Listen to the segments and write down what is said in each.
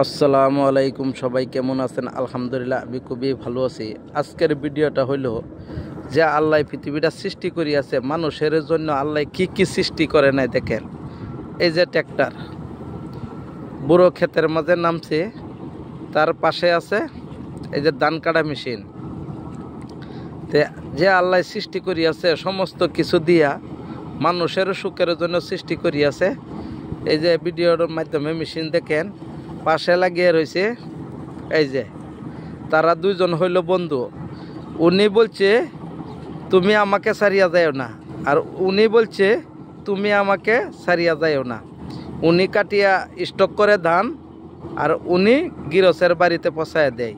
আসসালামু আলাইকুম, সবাই কেমন আছেন? আলহামদুলিল্লাহ, আমি খুবই ভালো আছি। আজকের ভিডিওটা হলো যে আল্লাহ পৃথিবীটা সৃষ্টি করিয়াছে মানুষের জন্য। আল্লাহ কি কি সৃষ্টি করে নাই দেখেন। এই যে ট্র্যাক্টর বুড়ো ক্ষেতের মাঝে নামছে, তার পাশে আছে এই যে ধান কাটা মেশিন। যে আল্লাহ সৃষ্টি করিয়াছে সমস্ত কিছু দিয়া মানুষের সুখের জন্য সৃষ্টি করিয়াছে। এই যে ভিডিওর মাধ্যমে মেশিন দেখেন পাশে লাগিয়ে রয়েছে। এই যে তারা দুইজন হইল বন্ধু। উনি বলছে তুমি আমাকে ছাড়িয়া যাও না, আর উনি বলছে তুমি আমাকে ছাড়িয়া যাও না। উনি কাটিয়া স্টক করে ধান, আর উনি গিরসের বাড়িতে পৌঁছায় দেয়।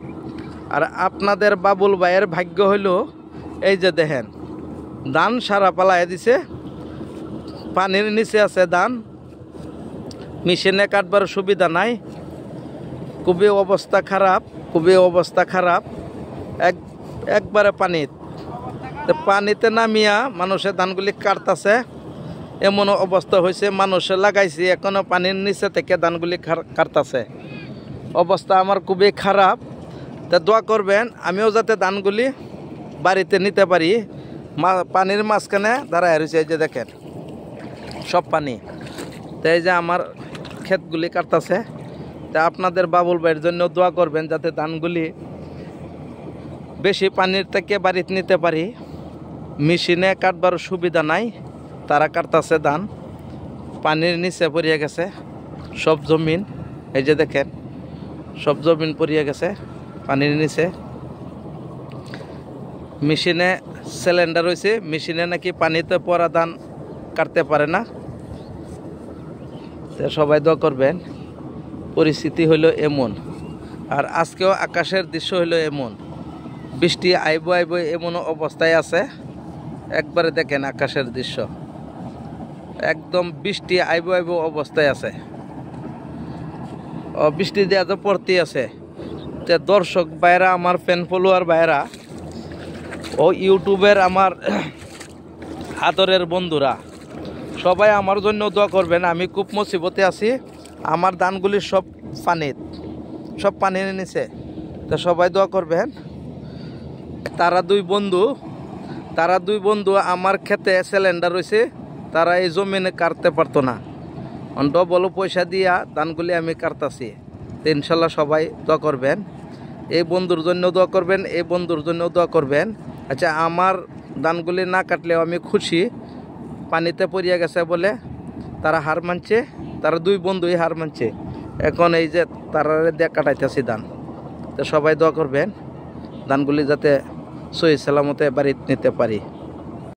আর আপনাদের বাবুল ভাইয়ের ভাগ্য হইল এই যে দেখেন ধান সারা পালায় দিছে, পানির নিচে আছে ধান, মেশিনে কাটবার সুবিধা নাই। খুবই অবস্থা খারাপ, খুবই অবস্থা খারাপ। একবারে পানিতে নামিয়া মানুষের ধানগুলি কাটতেছে, এমন অবস্থা হয়েছে। মানুষে লাগাইছে এখনো পানির নিচে থেকে ধানগুলি কাটতেছে। অবস্থা আমার খুবই খারাপ। তা দোয়া করবেন আমিও যাতে ধানগুলি বাড়িতে নিতে পারি। পানির মাঝখানে দাঁড়ায় রয়েছে, এই যে দেখেন সব পানি। তো এই যে আমার ক্ষেতগুলি কাটতেছে। তা আপনাদের বাবুল ভাইয়ের জন্য দোয়া করবেন যাতে ধানগুলি বেশি পানির থেকে বাড়িতে নিতে পারি। মেশিনে কাটবার সুবিধা নাই, তারা কাটতেছে ধান, পানির নিচে পড়িয়ে গেছে সব জমিন। এই যে দেখেন সব জমিন পড়িয়ে গেছে পানির নিচে। মেশিনে সিলিন্ডার হয়েছে, মেশিনে নাকি পানিতে পড়া ধান কাটতে পারে না। তো সবাই দোয়া করবেন। পরিস্থিতি হইল এমন, আর আজকেও আকাশের দৃশ্য হইল এমন, বৃষ্টি আইব আইব এমন অবস্থায় আছে। একবারে দেখেন আকাশের দৃশ্য, একদম বৃষ্টি আইব আইব অবস্থায় আছে। বৃষ্টি দেওয়া তো পড়তেই আছে। তো দর্শক ভাইরা, আমার ফ্যান ফলোয়ার ভাইরা ও ইউটিউবের আমার আদরের বন্ধুরা, সবাই আমার জন্য দোয়া করবেন। আমি খুব মুসিবতে আছি, আমার ধানগুলি সব পানির নিচে। তো সবাই দোয়া করবেন। তারা দুই বন্ধু আমার ক্ষেতে সিলিন্ডার রয়েছে, তারা এই জমিনে কাটতে পারতো না। ডবল পয়সা দিয়া ধানগুলি আমি কাটতাছি। তো ইনশাল্লাহ সবাই দোয়া করবেন। এই বন্ধুর জন্য দোয়া করবেন, এই বন্ধুর জন্য দোয়া করবেন। আচ্ছা, আমার ধানগুলি না কাটলেও আমি খুশি। পানিতে পড়িয়া গেছে বলে তারা হার মানছে, তারা দুই বন্ধুই হার মানছে। এখন এই যে তারা দিয়ে কাটাইতেছি ধান। তো সবাই দোয়া করবেন ধানগুলি যাতে সহি সালামতে বাড়িতে নিতে পারি।